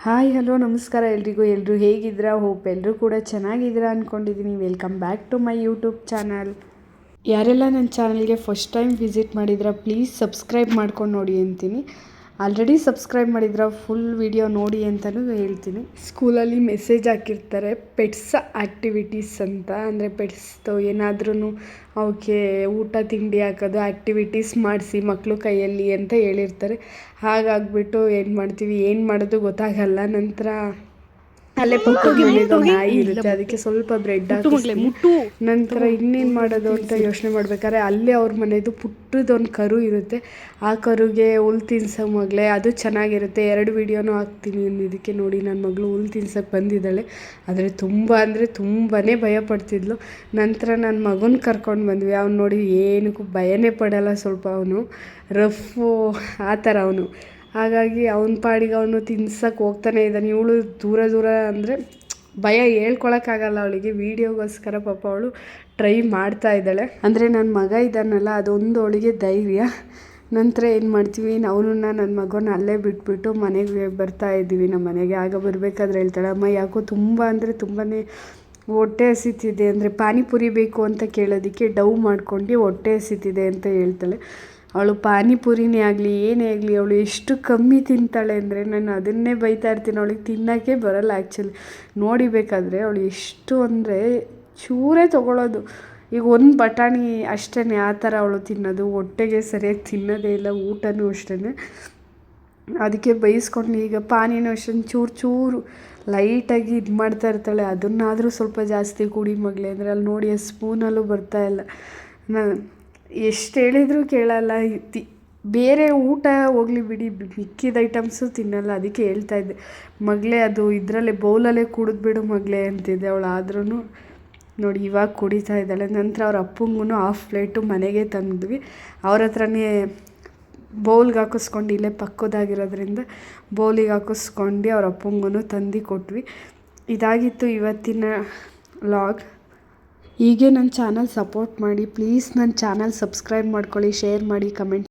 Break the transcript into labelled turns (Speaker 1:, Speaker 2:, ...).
Speaker 1: Hi hello ನಮಸ್ಕಾರ ಎಲ್ರಿಗೂ. ಎಲ್ಲರೂ ಹೇಗಿದ್ದೀರಾ? ಹೋಪ್ ಎಲ್ಲರೂ ಕೂಡ ಚೆನ್ನಾಗಿದ್ದೀರಾ ಅಂದ್ಕೊಂಡಿದ್ದೀನಿ. Welcome back to my YouTube channel. ಯಾರೆಲ್ಲ ನನ್ನ ಚಾನಲ್ಗೆ ಫಸ್ಟ್ ಟೈಮ್ ವಿಸಿಟ್ ಮಾಡಿದ್ರಾ ಪ್ಲೀಸ್ ಸಬ್ಸ್ಕ್ರೈಬ್ ಮಾಡ್ಕೊಂಡು ನೋಡಿ ಅಂತೀನಿ. ಆಲ್ರೆಡಿ ಸಬ್ಸ್ಕ್ರೈಬ್ ಮಾಡಿದ್ರೆ ಫುಲ್ ವಿಡಿಯೋ ನೋಡಿ ಅಂತಲೂ ಹೇಳ್ತೀನಿ. ಸ್ಕೂಲಲ್ಲಿ ಮೆಸೇಜ್ ಹಾಕಿರ್ತಾರೆ ಪೆಟ್ಸ್ ಆ್ಯಕ್ಟಿವಿಟೀಸ್ ಅಂತ. ಅಂದರೆ ಪೆಟ್ಸ್ದು ಏನಾದ್ರೂ ಅವಕ್ಕೆ ಊಟ ತಿಂಡಿ ಹಾಕೋದು ಆ್ಯಕ್ಟಿವಿಟೀಸ್ ಮಾಡಿಸಿ ಮಕ್ಕಳು ಕೈಯಲ್ಲಿ ಅಂತ ಹೇಳಿರ್ತಾರೆ. ಹಾಗಾಗ್ಬಿಟ್ಟು ಏನು ಮಾಡೋದು ಗೊತ್ತಾಗಲ್ಲ. ನಂತರ ಅಲ್ಲೇ ಪಕ್ಕದ ನಾಯಿ ಇರುತ್ತೆ, ಅದಕ್ಕೆ ಸ್ವಲ್ಪ ಬ್ರೆಡ್ ಹಾಕಿಸ್ತೀನಿ. ನಂತರ ಇನ್ನೇನು ಮಾಡೋದು ಅಂತ ಯೋಚನೆ ಮಾಡ್ಬೇಕಾದ್ರೆ ಅಲ್ಲೇ ಅವ್ರ ಮನೆಯದು ಪುಟ್ಟದೊಂದು ಕರು ಇರುತ್ತೆ. ಆ ಕರುಗೆ ಹುಲ್ ತಿನ್ಸೋ ಮಗಳೇ, ಅದು ಚೆನ್ನಾಗಿರುತ್ತೆ. 2 ವೀಡಿಯೋನೂ ಹಾಕ್ತೀನಿ ಇದಕ್ಕೆ. ನೋಡಿ, ನನ್ನ ಮಗಳು ಹುಲ್ ತಿನ್ಸೋಕ್ಕೆ ಬಂದಿದ್ದಾಳೆ. ಆದರೆ ಅಂದರೆ ತುಂಬಾ ಭಯ ಪಡ್ತಿದ್ಲು. ನಂತರ ನನ್ನ ಮಗನ ಕರ್ಕೊಂಡು ಬಂದ್ವಿ. ಅವ್ನು ನೋಡಿ ಏನಕ್ಕೂ ಭಯನೇ ಪಡಲ್ಲ, ಸ್ವಲ್ಪ ಅವನು ರಫ್ಫು ಆ ಥರ ಅವನು. ಹಾಗಾಗಿ ಅವನ ಪಾಡಿಗೆ ಅವನು ತಿನ್ಸಕ್ಕೆ ಹೋಗ್ತಾನೆ ಇದ್ದಾನೆ. ಇವಳು ದೂರ ಅಂದರೆ ಭಯ ಹೇಳ್ಕೊಳಕ್ಕಾಗಲ್ಲ ಅವಳಿಗೆ. ವೀಡಿಯೋಗೋಸ್ಕರ ಪಾಪ ಅವಳು ಟ್ರೈ ಮಾಡ್ತಾ ಇದ್ದಾಳೆ. ಅಂದರೆ ನನ್ನ ಮಗ ಇದ್ದಾನಲ್ಲ, ಅದೊಂದು ಅವಳಿಗೆ ಧೈರ್ಯ. ನಂತರ ಏನು ಮಾಡ್ತೀವಿ, ಅವನನ್ನ ನನ್ನ ಮಗನ ಅಲ್ಲೇ ಬಿಟ್ಬಿಟ್ಟು ಮನೆಗೆ ಬರ್ತಾ ಇದ್ದೀವಿ. ನಮ್ಮ ಮನೆಗೆ ಆಗ ಬರಬೇಕಾದ್ರೆ ಹೇಳ್ತಾಳೆ, ಅಮ್ಮ ಯಾಕೋ ತುಂಬಾ ಹೊಟ್ಟೆ ಹಸಿತಿದೆ. ಅಂದರೆ ಪಾನಿಪುರಿ ಬೇಕು ಅಂತ ಕೇಳೋದಕ್ಕೆ ಡವ್ ಮಾಡ್ಕೊಂಡು ಹೊಟ್ಟೆ ಹಸಿತಿದೆ ಅಂತ ಹೇಳ್ತಾಳೆ. ಅವಳು ಪಾನಿಪುರಿನೇ ಆಗಲಿ ಏನೇ ಆಗಲಿ ಅವಳು ಎಷ್ಟು ಕಮ್ಮಿ ತಿಂತಾಳೆ ಅಂದರೆ ನಾನು ಅದನ್ನೇ ಬೈತಾ ಇರ್ತೀನಿ. ಅವಳಿಗೆ ತಿನ್ನೋಕ್ಕೆ ಬರೋಲ್ಲ ಆ್ಯಕ್ಚುಲಿ. ನೋಡಿಬೇಕಾದ್ರೆ ಅವಳು ಎಷ್ಟು ಅಂದರೆ ಚೂರೇ ತೊಗೊಳ್ಳೋದು. ಈಗ ಒಂದು ಬಟಾಣಿ ಅಷ್ಟೇ ಆ ಥರ ಅವಳು ತಿನ್ನೋದು. ಹೊಟ್ಟೆಗೆ ಸರಿಯಾಗಿ ತಿನ್ನೋದೇ ಇಲ್ಲ. ಊಟನೂ ಅಷ್ಟೇ. ಅದಕ್ಕೆ ಬೈಸ್ಕೊಂಡು ಈಗ ಪಾನಿನೂ ಅಷ್ಟೇ ಚೂರು ಲೈಟಾಗಿ ಇದು ಮಾಡ್ತಾ ಇರ್ತಾಳೆ. ಅದನ್ನಾದರೂ ಸ್ವಲ್ಪ ಜಾಸ್ತಿ ಕುಡಿ ಮಗಳೇ ಅಂದರೆ ಅಲ್ಲಿ ನೋಡಿ ಸ್ಪೂನಲ್ಲೂ ಬರ್ತಾಯಿಲ್ಲ. ಎಷ್ಟು ಹೇಳಿದರೂ ಕೇಳಲ್ಲ. ಬೇರೆ ಊಟ ಹೋಗಲಿ ಬಿಡಿ, ಮಿಕ್ಕಿದ ಐಟಮ್ಸು ತಿನ್ನಲ್ಲ. ಅದಕ್ಕೆ ಹೇಳ್ತಾಯಿದ್ದೆ, ಮಗಳೇ ಅದು ಇದರಲ್ಲೇ ಬೌಲಲ್ಲೇ ಕುಡಿದ್ಬಿಡು ಮಗಳೇ ಅಂತಿದ್ದೆ. ಅವಳು ಆದ್ರೂ ನೋಡಿ ಇವಾಗ ಕುಡಿತಾ ಇದ್ದಾಳೆ. ನಂತರ ಅವ್ರ ಅಪ್ಪಂಗೂ 1/2 ಪ್ಲೇಟು ಮನೆಗೆ ತಂದ್ವಿ. ಅವ್ರ ಹತ್ರನೇ ಬೌಲ್ಗೆ ಹಾಕಿಸ್ಕೊಂಡು, ಇಲ್ಲೇ ಪಕ್ಕದಾಗಿರೋದ್ರಿಂದ ಬೌಲಿಗೆ ಹಾಕಿಸ್ಕೊಂಡು ಅವ್ರ ಅಪ್ಪಂಗೂ ತಂದು ಕೊಟ್ವಿ. ಇದಾಗಿತ್ತು ಇವತ್ತಿನ ವ್ಲಾಗ್. ಹೀಗೆ ನನ್ನ ಚಾನಲ್ ಸಪೋರ್ಟ್ ಮಾಡಿ ಪ್ಲೀಸ್. ನನ್ನ ಚಾನಲ್ ಸಬ್ಸ್ಕ್ರೈಬ್ ಮಾಡ್ಕೊಳ್ಳಿ, ಶೇರ್ ಮಾಡಿ, ಕಮೆಂಟ್